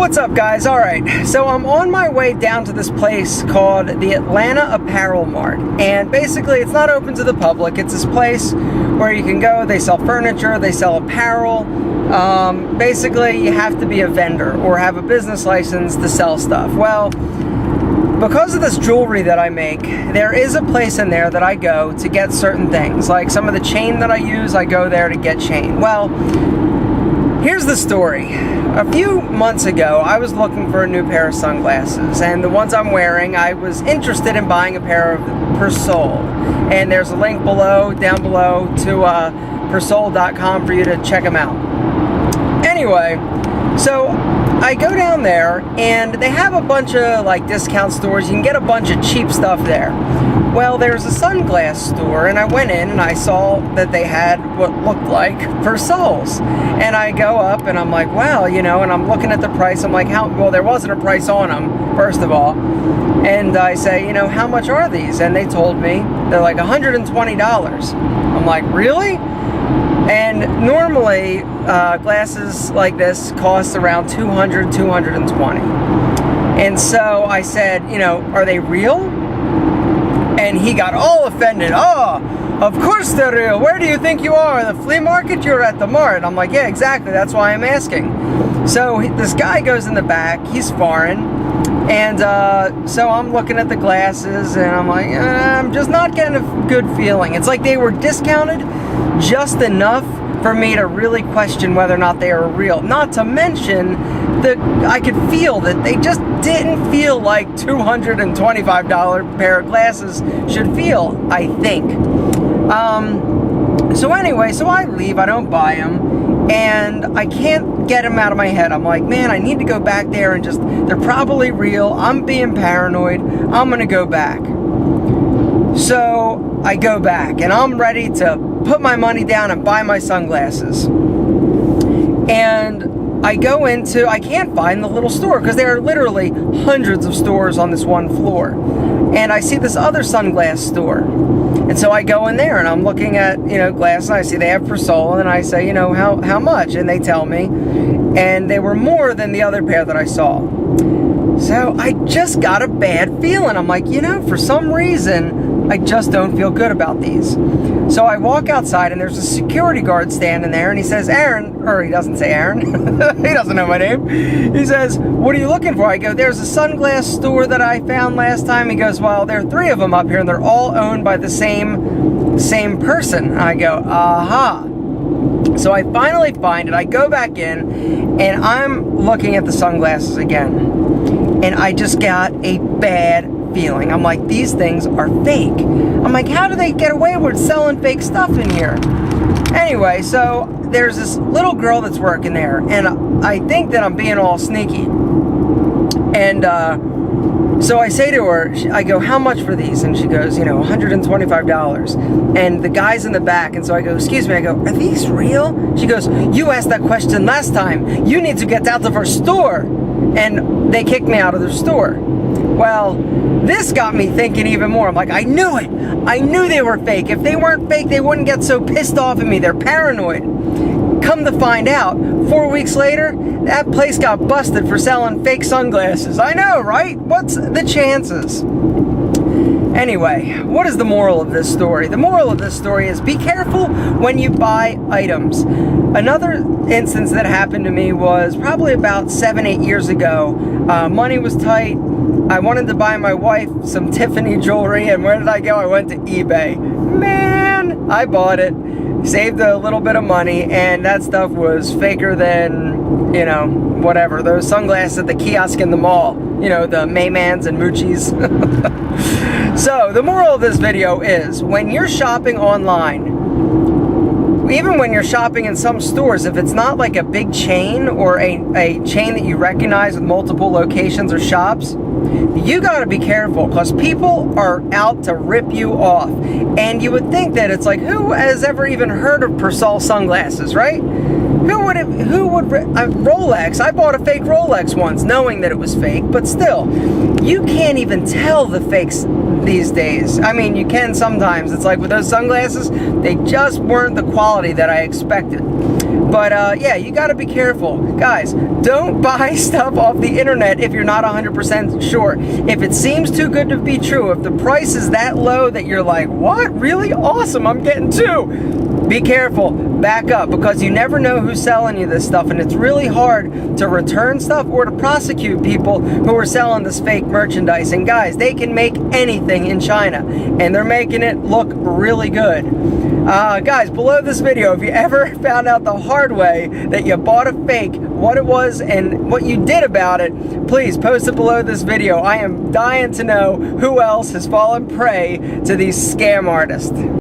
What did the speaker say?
What's up, guys? Alright, so I'm on my way down to this place called the Atlanta Apparel Mart, and basically it's not open to the public. It's this place where you can go, they sell furniture, they sell apparel. Basically you have to be a vendor or have a business license to sell stuff. Well, because of this jewelry that I make, there is a place in there that I go to get certain things. Like some of the chain that I use, I go there to get chain. Well, here's the story. A few months ago, I was looking for a new pair of sunglasses, and the ones I'm wearing, I was interested in buying a pair of Persol. And there's a link down below to persol.com for you to check them out. Anyway, so I go down there, and they have a bunch of like discount stores. You can get a bunch of cheap stuff there. Well, there's a sunglass store, and I went in and I saw that they had what looked like Persols. And I go up and I'm like, wow, you know, and I'm looking at the price. I'm like, well, there wasn't a price on them, first of all. And I say, you know, how much are these? And they told me they're like $120. I'm like, really? And normally glasses like this cost around $200, $220. And so I said, you know, are they real? And he got all offended. Oh, of course they're real. Where do you think you are? The flea market? You're at the mart. I'm like, yeah, exactly. That's why I'm asking. So this guy goes in the back. He's foreign. And so I'm looking at the glasses and I'm like, I'm just not getting a good feeling. It's like they were discounted just enough for me to really question whether or not they are real. Not to mention that I could feel that they just didn't feel like $225 pair of glasses should feel, I think. So anyway, so I leave, I don't buy them, and I can't get them out of my head. I'm like, man, I need to go back there and just, they're probably real, I'm being paranoid, I'm gonna go back. So I go back, and I'm ready to put my money down and buy my sunglasses. And I go into, I can't find the little store because there are literally hundreds of stores on this one floor. And I see this other sunglass store. And so I go in there and I'm looking at, you know, glasses, and I see they have Persol, and I say, you know, how much? And they tell me. And they were more than the other pair that I saw. So I just got a bad feeling. I'm like, you know, for some reason, I just don't feel good about these. So I walk outside, and there's a security guard standing there, and he says, Aaron, or he doesn't say Aaron, he doesn't know my name. He says, what are you looking for? I go, there's a sunglass store that I found last time. He goes, well, there are 3 of them up here, and they're all owned by the same person. And I go, aha. So I finally find it. I go back in, and I'm looking at the sunglasses again, and I just got a bad feeling. I'm like, these things are fake. I'm like, how do they get away with selling fake stuff in here? Anyway, so there's this little girl that's working there, and I think that I'm being all sneaky. And so I say to her, I go, how much for these? And she goes, you know, $125. And the guy's in the back, and so I go, excuse me, I go, are these real? She goes, you asked that question last time. You need to get out of our store. And they kicked me out of their store. Well, this got me thinking even more. I'm like, I knew it. I knew they were fake. If they weren't fake, they wouldn't get so pissed off at me. They're paranoid. Come to find out, 4 weeks later, that place got busted for selling fake sunglasses. I know, right? What's the chances? Anyway, what is the moral of this story? The moral of this story is be careful when you buy items. Another instance that happened to me was probably about 7-8 years ago. Money was tight. I wanted to buy my wife some Tiffany jewelry, and where did I go? I went to eBay. Man, I bought it, saved a little bit of money, and that stuff was faker than, you know, whatever, those sunglasses at the kiosk in the mall, you know, the Maymans and Moochies. So, the moral of this video is, when you're shopping online, even when you're shopping in some stores, if it's not like a big chain or a chain that you recognize with multiple locations or shops, you got to be careful, because people are out to rip you off. And you would think that it's like, who has ever even heard of Persol sunglasses, right? Rolex, I bought a fake Rolex once, knowing that it was fake, but still, you can't even tell the fakes these days. I mean, you can sometimes. It's like with those sunglasses, they just weren't the quality that I expected. But yeah, you got to be careful. Guys, don't buy stuff off the internet if you're not 100% sure. If it seems too good to be true, if the price is that low that you're like, what? Really? Awesome, I'm getting two. Be careful. Back up, because you never know who's selling you this stuff, and it's really hard to return stuff or to prosecute people who are selling this fake merchandise. And guys, they can make anything in China, and they're making it look really good. Guys, below this video, if you ever found out the hard way that you bought a fake, what it was and what you did about it, please post it below this video. I am dying to know who else has fallen prey to these scam artists.